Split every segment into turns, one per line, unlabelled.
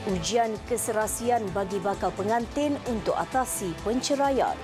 Ujian keserasian bagi bakal pengantin untuk atasi penceraian.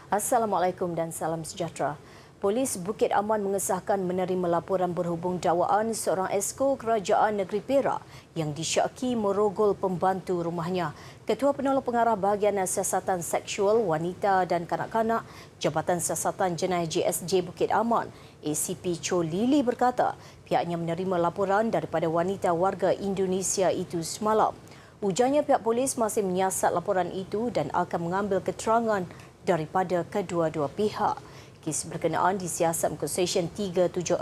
Assalamualaikum dan salam sejahtera. Polis Bukit Aman mengesahkan menerima laporan berhubung dakwaan seorang esko Kerajaan Negeri Perak yang disyaki merogol pembantu rumahnya. Ketua Penolong Pengarah Bahagian Siasatan Seksual Wanita dan Kanak-kanak Jabatan Siasatan Jenayah JSJ Bukit Aman, ACP Cho Lili berkata pihaknya menerima laporan daripada wanita warga Indonesia itu semalam. Ujarnya pihak polis masih menyiasat laporan itu dan akan mengambil keterangan daripada kedua-dua pihak. Kes berkenaan disiasat muka Seksyen 376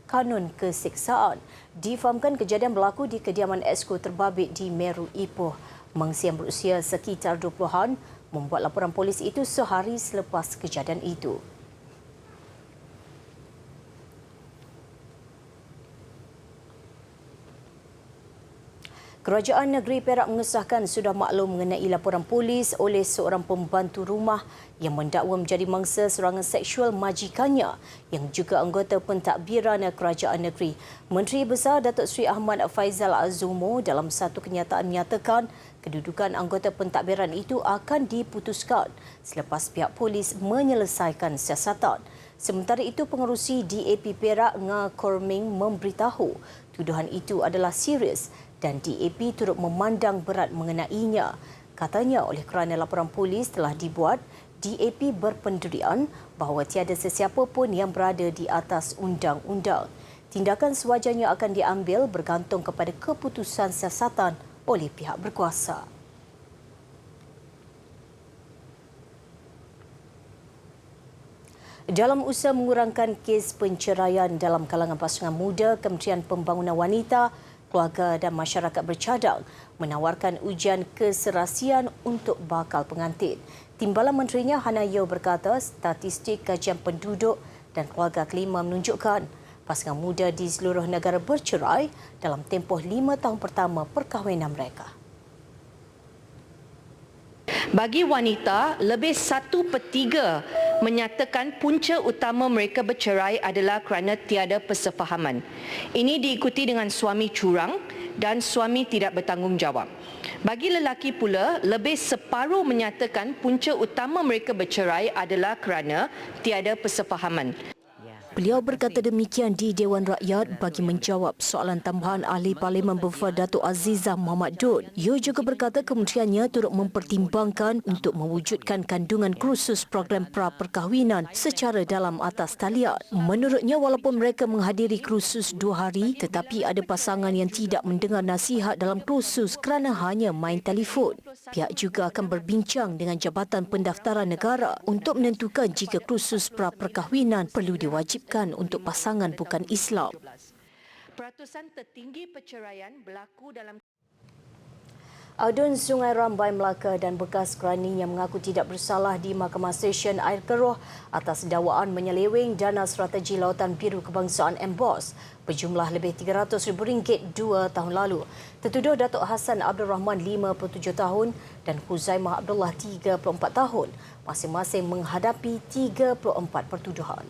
Kanun Keseksaan. Difahamkan kejadian berlaku di kediaman esko terbabit di Meru Ipoh. Mangsa yang berusia sekitar 20-an membuat laporan polis itu sehari selepas kejadian itu. Kerajaan Negeri Perak mengesahkan sudah maklum mengenai laporan polis oleh seorang pembantu rumah yang mendakwa menjadi mangsa serangan seksual majikannya yang juga anggota pentadbiran Kerajaan Negeri. Menteri Besar Datuk Seri Ahmad Faizal Azumo dalam satu kenyataan menyatakan kedudukan anggota pentadbiran itu akan diputuskan selepas pihak polis menyelesaikan siasatan. Sementara itu, pengerusi DAP Perak Nga Korming memberitahu tuduhan itu adalah serius dan DAP turut memandang berat mengenainya. Katanya oleh kerana laporan polis telah dibuat, DAP berpendirian bahawa tiada sesiapa pun yang berada di atas undang-undang. Tindakan sewajarnya akan diambil bergantung kepada keputusan siasatan oleh pihak berkuasa. Dalam usaha mengurangkan kes penceraian dalam kalangan pasangan muda, Kementerian Pembangunan Wanita, Keluarga dan Masyarakat bercadang menawarkan ujian keserasian untuk bakal pengantin. Timbalan Menterinya Hana Yeoh berkata statistik kajian penduduk dan keluarga kelima menunjukkan pasangan muda di seluruh negara bercerai dalam tempoh 5 tahun pertama perkahwinan mereka.
Bagi wanita, lebih 1/3 menyatakan punca utama mereka bercerai adalah kerana tiada persefahaman. Ini diikuti dengan suami curang dan suami tidak bertanggungjawab. Bagi lelaki pula, lebih separuh menyatakan punca utama mereka bercerai adalah kerana tiada persefahaman.
Beliau berkata demikian di Dewan Rakyat bagi menjawab soalan tambahan Ahli Parlimen Berfad Datuk Azizah Muhammad Dun. Ia juga berkata kementeriannya turut mempertimbangkan untuk mewujudkan kandungan kursus program pra-perkahwinan secara dalam atas talian. Menurutnya, walaupun mereka menghadiri kursus 2 hari, tetapi ada pasangan yang tidak mendengar nasihat dalam kursus kerana hanya main telefon. Pihak juga akan berbincang dengan Jabatan Pendaftaran Negara untuk menentukan jika kursus pra-perkahwinan perlu diwajibkan untuk pasangan bukan Islam.
Peratusan tertinggi perceraian berlaku dalam
Adun Sungai Rambai Melaka dan bekas keraninya mengaku tidak bersalah di Mahkamah Session Air Keroh atas dakwaan menyeleweng dana strategi Lautan Biru Kebangsaan MBOS berjumlah lebih RM300,000 2 tahun lalu. Tertuduh Datuk Hassan Abdul Rahman 57 tahun dan Huzaimah Abdullah 34 tahun masing-masing menghadapi 34 pertuduhan.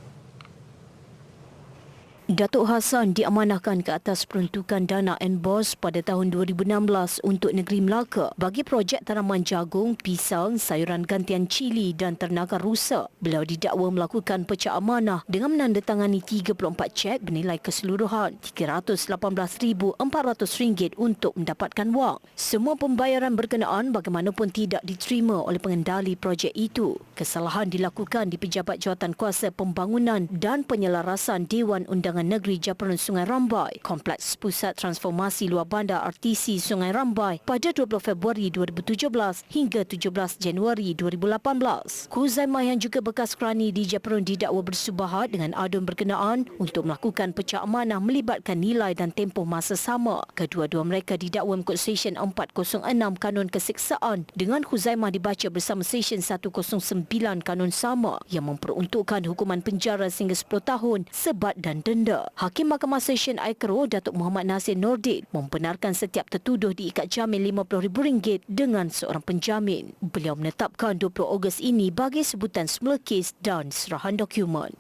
Datuk Hassan diamanahkan ke atas peruntukan dana NBOS pada tahun 2016 untuk negeri Melaka bagi projek tanaman jagung, pisang, sayuran gantian cili dan ternaga rusa. Beliau didakwa melakukan pecah amanah dengan menandatangani 34 cek bernilai keseluruhan RM318,400 untuk mendapatkan wang. Semua pembayaran berkenaan bagaimanapun tidak diterima oleh pengendali projek itu. Kesalahan dilakukan di Pejabat Jawatankuasa Pembangunan dan Penyelarasan Dewan Undangan Negeri Japaran Sungai Rambai, Kompleks Pusat Transformasi Luar Bandar RTC Sungai Rambai pada 20 Februari 2017 hingga 17 Januari 2018. Huzaimah yang juga bekas kerani di Japaran didakwa bersubahat dengan adun berkenaan untuk melakukan pecah amanah melibatkan nilai dan tempoh masa sama. Kedua-dua mereka didakwa mengikut Seksyen 406 Kanun Keseksaan dengan Huzaimah dibaca bersama Seksyen 109 Kanun sama yang memperuntukkan hukuman penjara sehingga 10 tahun, sebat dan denda. anda. Hakim Mahkamah Session Aikro, Datuk Muhammad Nasir Nordin, membenarkan setiap tertuduh diikat jamin RM50,000 dengan seorang penjamin. Beliau menetapkan 20 Ogos ini bagi sebutan semula kes dan serahan dokumen.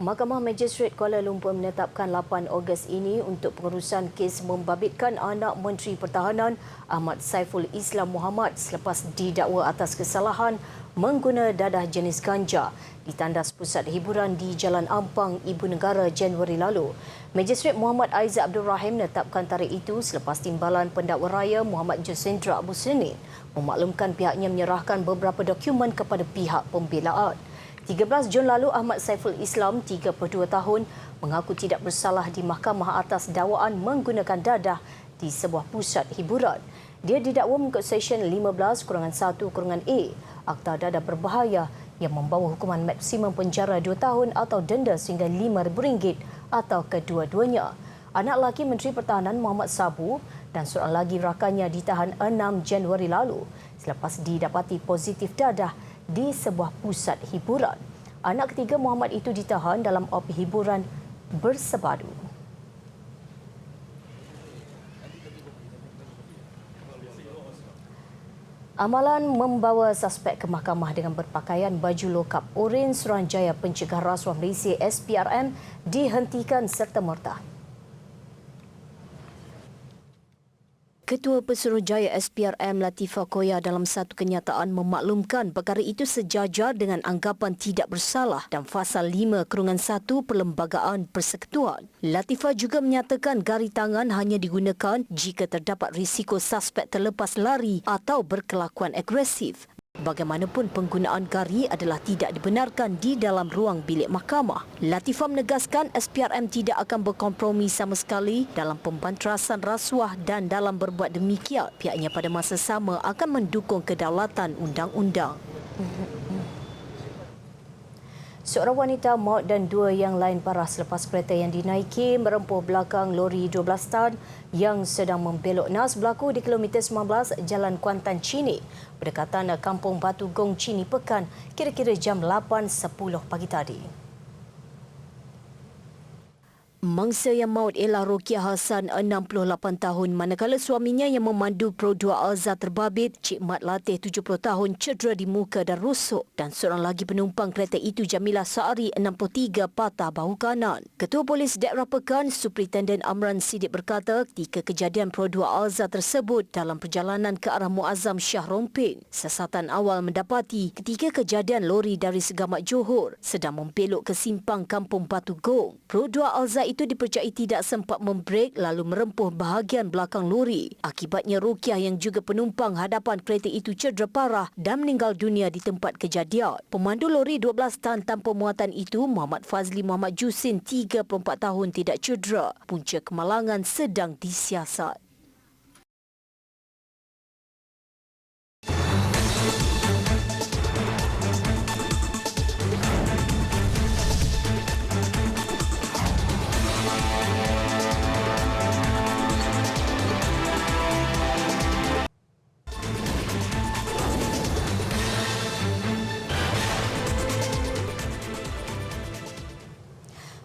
Mahkamah Magistrate Kuala Lumpur menetapkan 8 Ogos ini untuk pengurusan kes membabitkan anak Menteri Pertahanan Ahmad Saiful Islam Muhammad selepas didakwa atas kesalahan mengguna dadah jenis ganja di tandas pusat hiburan di Jalan Ampang, Ibu Negara Januari lalu. Magistrate Muhammad Aizat Abdul Rahim menetapkan tarikh itu selepas Timbalan Pendakwa Raya Muhammad Josendra Abu Senin memaklumkan pihaknya menyerahkan beberapa dokumen kepada pihak pembelaan. 13 Jun lalu, Ahmad Saiful Islam, 32 tahun, mengaku tidak bersalah di mahkamah atas dakwaan menggunakan dadah di sebuah pusat hiburan. Dia didakwa mengikut Seksyen 15-1-A Akta Dadah Berbahaya yang membawa hukuman maksimum penjara 2 tahun atau denda sehingga RM5,000 atau kedua-duanya. Anak lelaki Menteri Pertahanan Muhammad Sabu dan seorang lagi rakannya ditahan 6 Januari lalu selepas didapati positif dadah di sebuah pusat hiburan. Anak ketiga Muhammad itu ditahan dalam op hiburan bersepadu. Amalan membawa suspek ke mahkamah dengan berpakaian baju lokap Oren Suruhanjaya Pencegah Rasuah Malaysia SPRM dihentikan serta-merta. Ketua Pesuruhjaya SPRM Latifah Koya dalam satu kenyataan memaklumkan perkara itu sejajar dengan anggapan tidak bersalah dan Fasal 5-1 Perlembagaan Persekutuan. Latifah juga menyatakan gari tangan hanya digunakan jika terdapat risiko suspek terlepas lari atau berkelakuan agresif. Bagaimanapun penggunaan gari adalah tidak dibenarkan di dalam ruang bilik mahkamah. Latifah menegaskan SPRM tidak akan berkompromi sama sekali dalam pembantrasan rasuah dan dalam berbuat demikian, pihaknya pada masa sama akan mendukung kedaulatan undang-undang. Seorang wanita maut dan 2 yang lain parah selepas kereta yang dinaiki merempuh belakang lori 12 tan yang sedang membelok nas berlaku di kilometer 19 Jalan Kuantan Chini, berdekatan Kampung Batu Gong Chini Pekan, kira-kira jam 8.10 pagi tadi. Mangsa yang maut ialah Rokiah Hassan, 68 tahun, manakala suaminya yang memandu Pro 2 Alza terbabit, Cik Mat Latih, 70 tahun, cedera di muka dan rusuk, dan seorang lagi penumpang kereta itu Jamilah Saari, 63, patah bahu kanan. Ketua Polis Daerah Pekan, Superintenden Amran Siddiq berkata ketika kejadian Pro 2 Alza tersebut dalam perjalanan ke arah Muazzam Shah Rompin, siasatan awal mendapati ketika kejadian lori dari Segamat Johor sedang membelok ke simpang Kampung Batu Gong. Pro 2 Alza itu dipercayai tidak sempat membrek lalu merempuh bahagian belakang lori. Akibatnya Rokiah yang juga penumpang hadapan kereta itu cedera parah dan meninggal dunia di tempat kejadian. Pemandu lori 12 tan tanpa muatan itu, Muhammad Fazli Muhammad Jusin, 34 tahun, tidak cedera. Punca kemalangan sedang disiasat.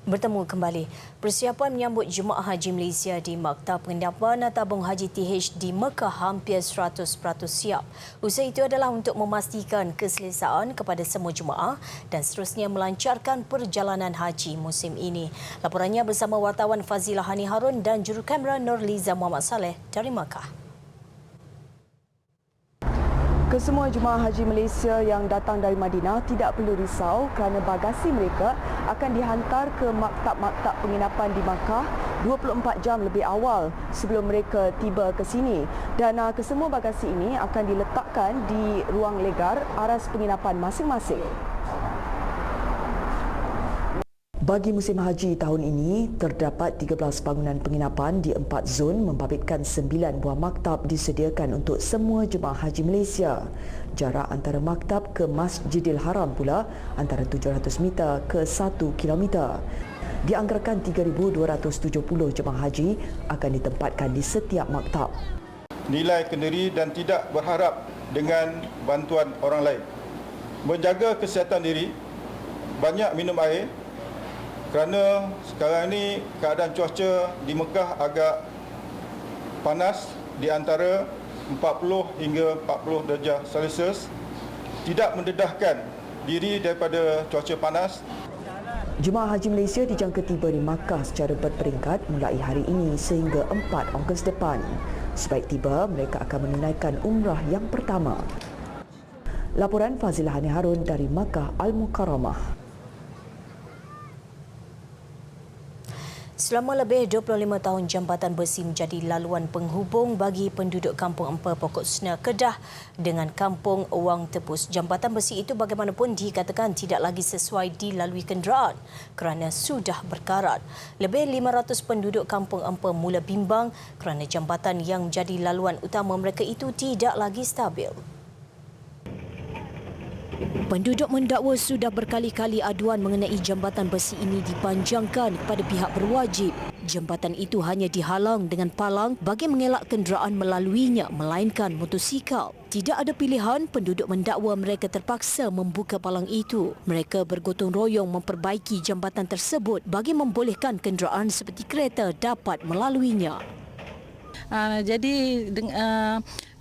Bertemu kembali. Persiapan menyambut Jemaah Haji Malaysia di Maktab Penginapan Tabung Haji TH di Mekah hampir 100% siap. Usaha itu adalah untuk memastikan keselesaan kepada semua jemaah dan seterusnya melancarkan perjalanan haji musim ini. Laporannya bersama wartawan Fazilah Hani Harun dan jurukamera Nurliza Muhammad Saleh dari Makkah.
Kesemua jemaah haji Malaysia yang datang dari Madinah tidak perlu risau kerana bagasi mereka akan dihantar ke maktab-maktab penginapan di Makkah 24 jam lebih awal sebelum mereka tiba ke sini. Dan kesemua bagasi ini akan diletakkan di ruang legar aras penginapan masing-masing. Bagi musim haji tahun ini, terdapat 13 bangunan penginapan di 4 zon membabitkan 9 buah maktab disediakan untuk semua jemaah haji Malaysia. Jarak antara maktab ke Masjidil Haram pula antara 700 meter ke 1 kilometer. Dianggarkan 3,270 jemaah haji akan ditempatkan di setiap maktab.
Nilai kendiri dan tidak berharap dengan bantuan orang lain. Menjaga kesihatan diri banyak minum air kerana sekarang ini keadaan cuaca di Mekah agak panas di antara 40 hingga 40 darjah Celsius. Tidak mendedahkan diri daripada cuaca panas.
Jemaah Haji Malaysia dijangka tiba di Makkah secara berperingkat mulai hari ini sehingga 4 Ogos depan. Sebaik tiba, mereka akan menunaikan umrah yang pertama. Laporan Fazilah Hani Harun dari Makkah Al-Mukarramah.
Selama lebih 25 tahun, jambatan besi menjadi laluan penghubung bagi penduduk Kampung Empa Pokok Sena Kedah dengan Kampung Wang Tepus. Jambatan besi itu bagaimanapun dikatakan tidak lagi sesuai dilalui kenderaan kerana sudah berkarat. Lebih 500 penduduk Kampung Empa mula bimbang kerana jambatan yang menjadi laluan utama mereka itu tidak lagi stabil. Penduduk mendakwa sudah berkali-kali aduan mengenai jambatan besi ini dipanjangkan kepada pihak berwajib. Jambatan itu hanya dihalang dengan palang bagi mengelak kenderaan melaluinya melainkan motosikal. Tidak ada pilihan, penduduk mendakwa mereka terpaksa membuka palang itu. Mereka bergotong royong memperbaiki jambatan tersebut bagi membolehkan kenderaan seperti kereta dapat melaluinya.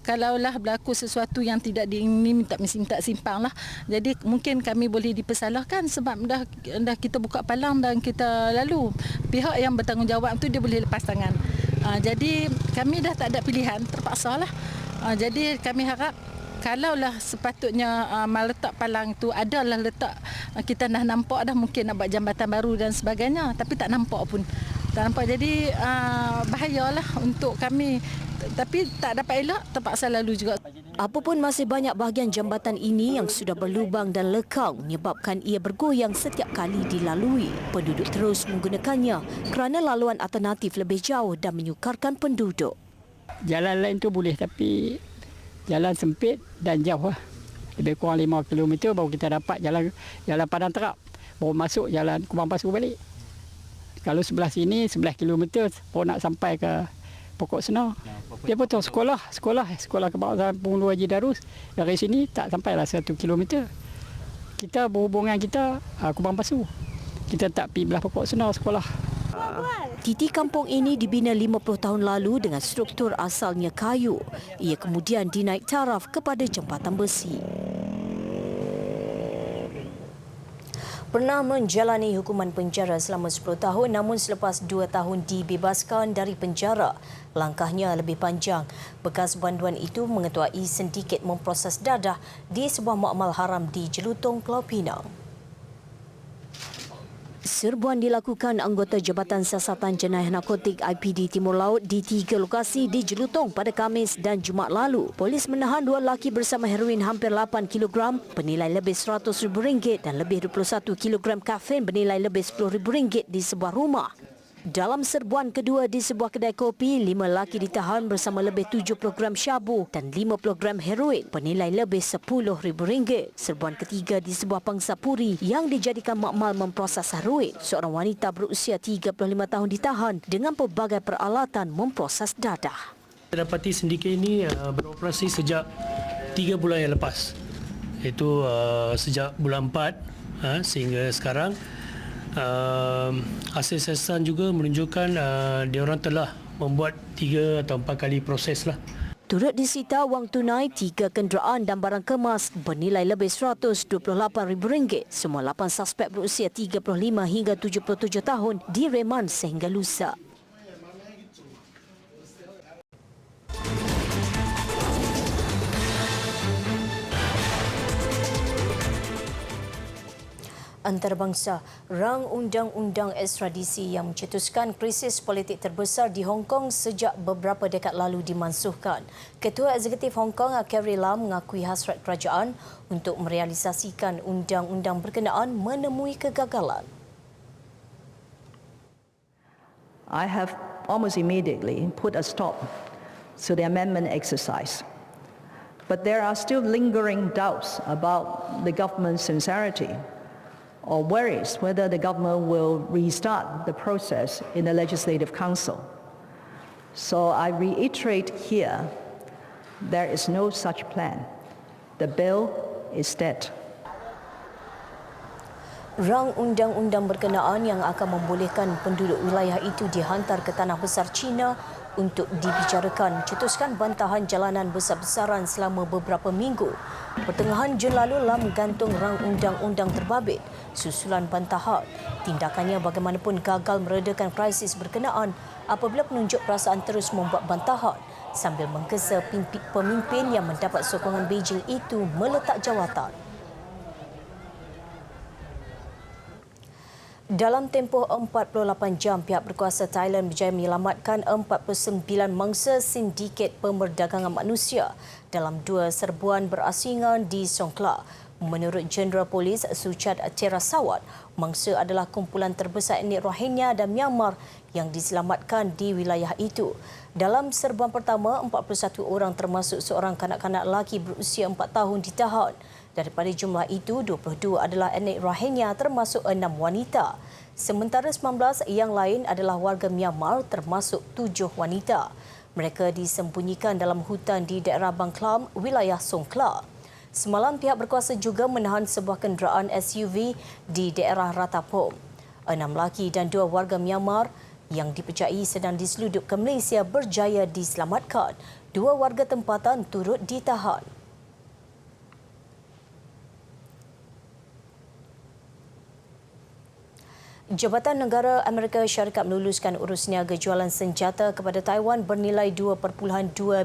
Kalaulah berlaku sesuatu yang tidak diingini, minta simpang lah. Jadi mungkin kami boleh dipersalahkan sebab dah kita buka palang dan kita lalu. Pihak yang bertanggungjawab tu dia boleh lepas tangan. Jadi kami dah tak ada pilihan, terpaksa lah. Jadi kami harap kalaulah sepatutnya meletak palang itu adalah letak, kita dah nampak dah mungkin nak buat jambatan baru dan sebagainya, tapi tak nampak pun. Tak nampak, jadi bahayalah untuk kami. Tapi tak dapat elak, terpaksa lalu juga.
Apapun masih banyak bahagian jambatan ini yang sudah berlubang dan lekang menyebabkan ia bergoyang setiap kali dilalui. Penduduk terus menggunakannya kerana laluan alternatif lebih jauh dan menyukarkan penduduk.
Jalan lain tu boleh tapi jalan sempit dan jauh lah. Lebih kurang 5 km baru kita dapat jalan Padang Terap. Baru masuk jalan Kubang Pasu balik. Kalau sebelah sini 11 km baru nak sampai ke Pokok Sena. Dia betul sekolah kebangsaan Penghulu Haji Darus. Dari sini tak sampailah 1 km. Kita berhubungan kita Kubang Pasu. Kita tak pergi belah Pokok Sena sekolah.
Titi kampung ini dibina 50 tahun lalu dengan struktur asalnya kayu. Ia kemudian dinaik taraf kepada jambatan besi. Pernah menjalani hukuman penjara selama 10 tahun namun selepas 2 tahun dibebaskan dari penjara. Langkahnya lebih panjang. Bekas banduan itu mengetuai sindiket memproses dadah di sebuah makmal haram di Jelutong, Pulau Pinang. Serbuan dilakukan anggota Jabatan Siasatan Jenayah Narkotik IPD Timur Laut di 3 lokasi di Jelutong pada Khamis dan Jumaat lalu. Polis menahan 2 lelaki bersama heroin hampir 8 kg bernilai lebih RM100,000 dan lebih 21 kg kafein bernilai lebih RM10,000 di sebuah rumah. Dalam serbuan kedua di sebuah kedai kopi, 5 lelaki ditahan bersama lebih 70 gram syabu dan 50 gram heroin bernilai lebih RM10,000. Serbuan ketiga di sebuah pangsa puri yang dijadikan makmal memproses heroin. Seorang wanita berusia 35 tahun ditahan dengan pelbagai peralatan memproses dadah.
Kita dapati sindiket ini beroperasi sejak 3 bulan yang lepas. Iaitu sejak bulan 4 sehingga sekarang. Hasil siasatan juga menunjukkan diorang telah membuat 3 atau 4 kali proses lah.
Turut disita wang tunai, 3 kenderaan dan barang kemas bernilai lebih RM128,000. Semua 8 suspek berusia 35 hingga 77 tahun direman sehingga lusa. Antarabangsa, rang undang-undang ekstradisi yang mencetuskan krisis politik terbesar di Hong Kong sejak beberapa dekad lalu dimansuhkan. Ketua Eksekutif Hong Kong, Carrie Lam, mengakui hasrat kerajaan untuk merealisasikan undang-undang berkenaan menemui kegagalan.
I have almost immediately put a stop to the amendment exercise. But there are still lingering doubts about the government's sincerity, or worries whether the government will restart the process in the Legislative Council. So I reiterate here, there is no such plan. The bill is dead.
Rang undang-undang berkenaan yang akan membolehkan penduduk wilayah itu dihantar ke tanah besar China untuk dibicarakan cetuskan bantahan jalanan besar-besaran selama beberapa minggu. Pertengahan Jun lalu Lam gantung rang undang-undang terbabit susulan bantahan. Tindakannya bagaimanapun gagal meredakan krisis berkenaan apabila penunjuk perasaan terus membuat bantahan sambil menggesa pemimpin yang mendapat sokongan Beijing itu meletak jawatan. Dalam tempoh 48 jam, pihak berkuasa Thailand berjaya menyelamatkan 49 mangsa sindiket pemerdagangan manusia dalam 2 serbuan berasingan di Songkhla. Menurut Jeneral Polis Suchat Terasawat, mangsa adalah kumpulan terbesar etnik Rohingya dan Myanmar yang diselamatkan di wilayah itu. Dalam serbuan pertama, 41 orang termasuk seorang kanak-kanak lelaki berusia 4 tahun ditahan. Daripada jumlah itu, 22 adalah etnik Rohingya termasuk 6 wanita. Sementara 19 yang lain adalah warga Myanmar termasuk 7 wanita. Mereka disembunyikan dalam hutan di daerah Bangklam, wilayah Songkhla. Semalam pihak berkuasa juga menahan sebuah kenderaan SUV di daerah Ratapom. 6 lelaki dan 2 warga Myanmar yang dipercayai sedang diseludup ke Malaysia berjaya diselamatkan. 2 warga tempatan turut ditahan. Jabatan Negara Amerika Syarikat meluluskan urus niaga jualan senjata kepada Taiwan bernilai $2.2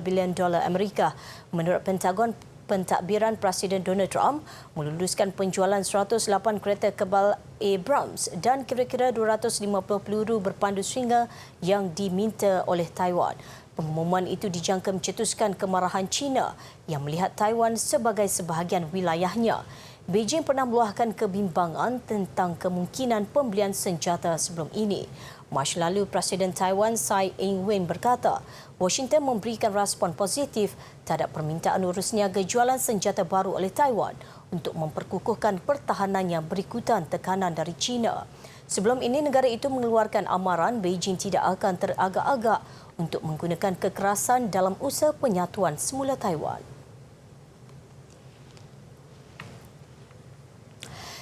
bilion Amerika. Menurut Pentagon, pentadbiran Presiden Donald Trump meluluskan penjualan 108 kereta kebal Abrams dan kira-kira 250 peluru berpandu seringa yang diminta oleh Taiwan. Pengumuman itu dijangka mencetuskan kemarahan China yang melihat Taiwan sebagai sebahagian wilayahnya. Beijing pernah meluahkan kebimbangan tentang kemungkinan pembelian senjata sebelum ini. Mac lalu, Presiden Taiwan Tsai Ing-wen berkata, Washington memberikan respon positif terhadap permintaan urus niaga jualan senjata baru oleh Taiwan untuk memperkukuhkan pertahanannya berikutan tekanan dari China. Sebelum ini, negara itu mengeluarkan amaran Beijing tidak akan teragak-agak untuk menggunakan kekerasan dalam usaha penyatuan semula Taiwan.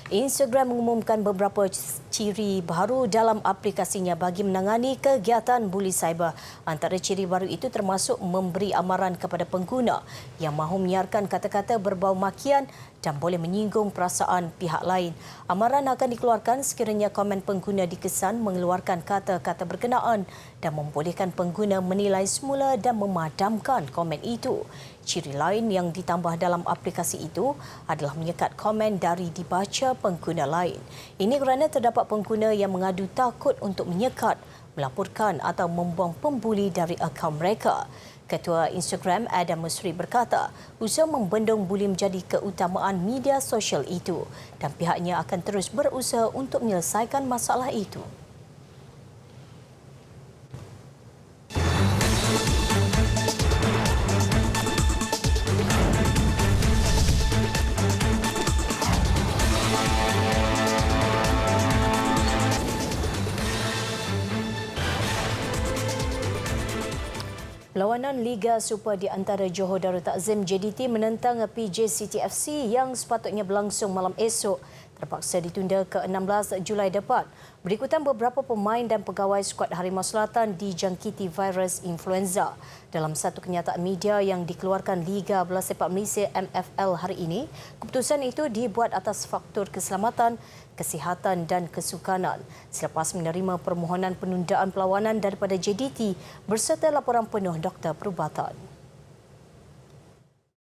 Instagram mengumumkan beberapa ciri baru dalam aplikasinya bagi menangani kegiatan buli cyber. Antara ciri baru itu termasuk memberi amaran kepada pengguna yang mahu menyiarkan kata-kata berbau makian dan boleh menyinggung perasaan pihak lain. Amaran akan dikeluarkan sekiranya komen pengguna dikesan mengeluarkan kata-kata berkenaan dan membolehkan pengguna menilai semula dan memadamkan komen itu. Ciri lain yang ditambah dalam aplikasi itu adalah menyekat komen dari dibaca pengguna lain. Ini kerana terdapat pengguna yang mengadu takut untuk menyekat, melaporkan atau membuang pembuli dari akaun mereka. Ketua Instagram Adam Mosseri berkata, usaha membendung buli menjadi keutamaan media sosial itu dan pihaknya akan terus berusaha untuk menyelesaikan masalah itu. Lawanan Liga Super di antara Johor Darul Takzim JDT menentang PJ City FC yang sepatutnya berlangsung malam esok terpaksa ditunda ke 16 Julai depan. Berikutan beberapa pemain dan pegawai skuad Harimau Selatan dijangkiti virus influenza. Dalam satu kenyataan media yang dikeluarkan Liga Bola Sepak Malaysia MFL hari ini, keputusan itu dibuat atas faktor keselamatan, kesihatan dan kesukanan selepas menerima permohonan penundaan perlawanan daripada JDT berserta laporan penuh Doktor Perubatan.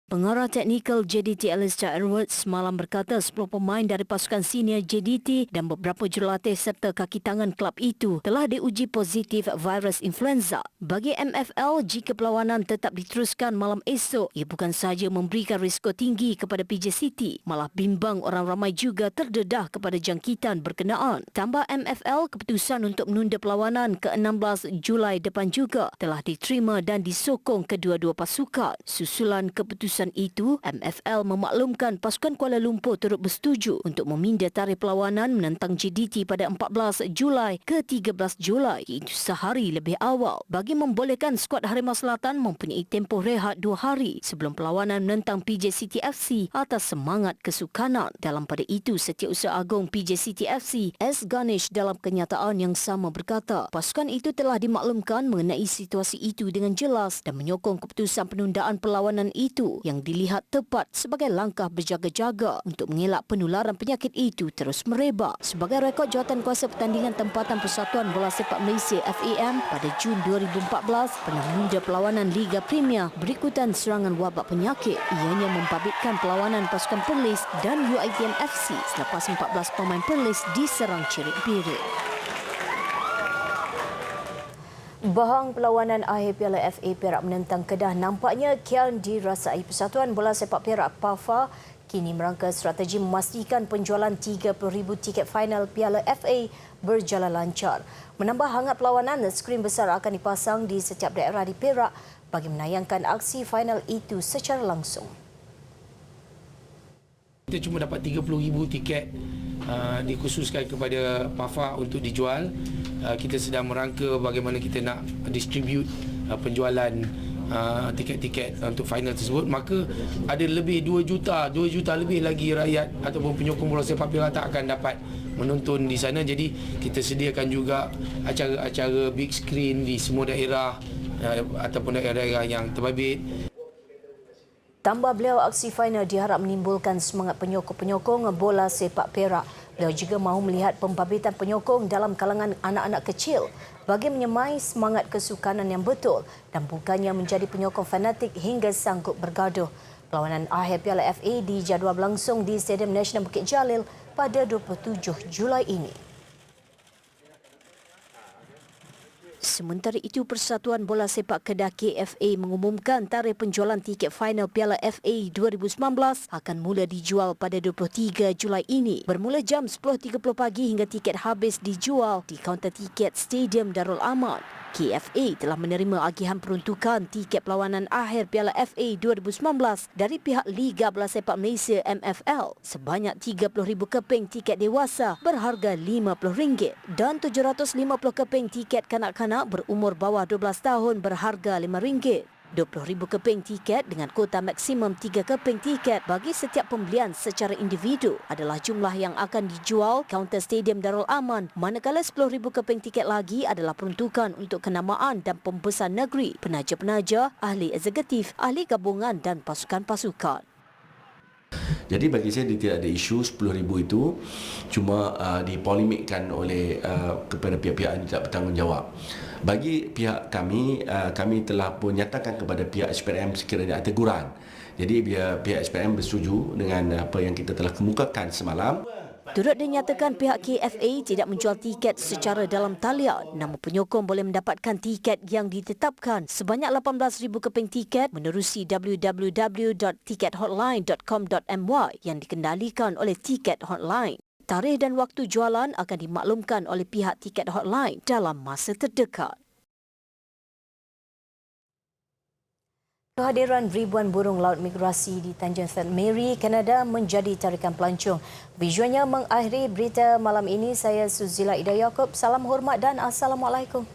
Pengarah teknikal JDT Alistair Edwards semalam berkata 10 pemain dari pasukan senior JDT dan beberapa jurulatih serta kaki tangan kelab itu telah diuji positif virus influenza. Bagi MFL, jika perlawanan tetap diteruskan malam esok, ia bukan sahaja memberikan risiko tinggi kepada PJ City, malah bimbang orang ramai juga terdedah kepada jangkitan berkenaan. Tambah MFL, keputusan untuk menunda perlawanan ke 16 Julai depan juga telah diterima dan disokong kedua-dua pasukan. Susulan keputusan keputusan itu, MFL memaklumkan pasukan Kuala Lumpur turut bersetuju untuk meminda tarikh perlawanan menentang JDT pada 14 Julai ke 13 Julai, iaitu sehari lebih awal, bagi membolehkan skuad Harimau Selatan mempunyai tempoh rehat 2 hari sebelum perlawanan menentang PJ City FC atas semangat kesukanan. Dalam pada itu, Setiausaha Agung PJ City FC, S. Ganesh dalam kenyataan yang sama berkata, pasukan itu telah dimaklumkan mengenai situasi itu dengan jelas dan menyokong keputusan penundaan perlawanan itu yang dilihat tepat sebagai langkah berjaga-jaga untuk mengelak penularan penyakit itu terus merebak. Sebagai rekod jawatankuasa pertandingan tempatan Persatuan Bola Sepak Malaysia FAM pada Jun 2014 pernah menunda perlawanan Liga Premier berikutan serangan wabak penyakit, ianya membabitkan perlawanan pasukan Perlis dan UiTM FC selepas 14 pemain Perlis diserang cerit-birit. Bahang perlawanan akhir Piala FA Perak menentang Kedah nampaknya kian dirasai. Persatuan Bola Sepak Perak PAFA kini merangka strategi memastikan penjualan 30,000 tiket final Piala FA berjalan lancar. Menambah hangat perlawanan, skrin besar akan dipasang di setiap daerah di Perak bagi menayangkan aksi final itu secara langsung.
Kita cuma dapat 30,000 tiket dikhususkan kepada PAFA untuk dijual. Kita sedang merangka bagaimana kita nak distribute penjualan tiket-tiket untuk final tersebut. Maka ada lebih 2 juta lebih lagi rakyat ataupun penyokong bola sepak Perak tak akan dapat menonton di sana. Jadi kita sediakan juga acara-acara big screen di semua daerah ataupun daerah-daerah yang terbabit.
Tambah beliau, aksi final diharap menimbulkan semangat penyokong-penyokong bola sepak Perak. Beliau juga mahu melihat pembabitan penyokong dalam kalangan anak-anak kecil bagi menyemai semangat kesukanan yang betul dan bukannya menjadi penyokong fanatik hingga sanggup bergaduh. Perlawanan akhir Piala FA dijadual berlangsung di Stadium Nasional Bukit Jalil pada 27 Julai ini. Sementara itu, Persatuan Bola Sepak Kedah KFA mengumumkan tarikh penjualan tiket final Piala FA 2019 akan mula dijual pada 23 Julai ini bermula jam 10.30 pagi hingga tiket habis dijual di kaunter tiket Stadium Darul Aman. KFA telah menerima agihan peruntukan tiket perlawanan akhir Piala FA 2019 dari pihak Liga Bola Sepak Malaysia MFL sebanyak 30,000 keping tiket dewasa berharga RM50 dan 750 keping tiket kanak-kanak berumur bawah 12 tahun berharga RM5. 20,000 keping tiket dengan kuota maksimum 3 keping tiket bagi setiap pembelian secara individu adalah jumlah yang akan dijual kaunter Stadium Darul Aman, manakala 10,000 keping tiket lagi adalah peruntukan untuk kenamaan dan pembesaran negeri, penaja-penaja, ahli eksekutif, ahli gabungan dan pasukan-pasukan.
Jadi bagi saya dia tidak ada isu 10,000 itu cuma dipolemikkan oleh kepada pihak-pihak yang tidak bertanggungjawab. Bagi pihak kami, kami telah pun nyatakan kepada pihak SPRM sekiranya ada teguran. Jadi pihak SPRM bersetuju dengan apa yang kita telah kemukakan semalam.
Turut dinyatakan pihak KFA tidak menjual tiket secara dalam talian, namun penyokong boleh mendapatkan tiket yang ditetapkan sebanyak 18,000 keping tiket menerusi www.tikethotline.com.my yang dikendalikan oleh Tiket Hotline. Tarikh dan waktu jualan akan dimaklumkan oleh pihak Tiket Hotline dalam masa terdekat. Kehadiran ribuan burung laut migrasi di Tanjung St. Mary, Kanada menjadi tarikan pelancong. Visualnya mengakhiri berita malam ini. Saya Suzila Ida Yaakob. Salam hormat dan Assalamualaikum.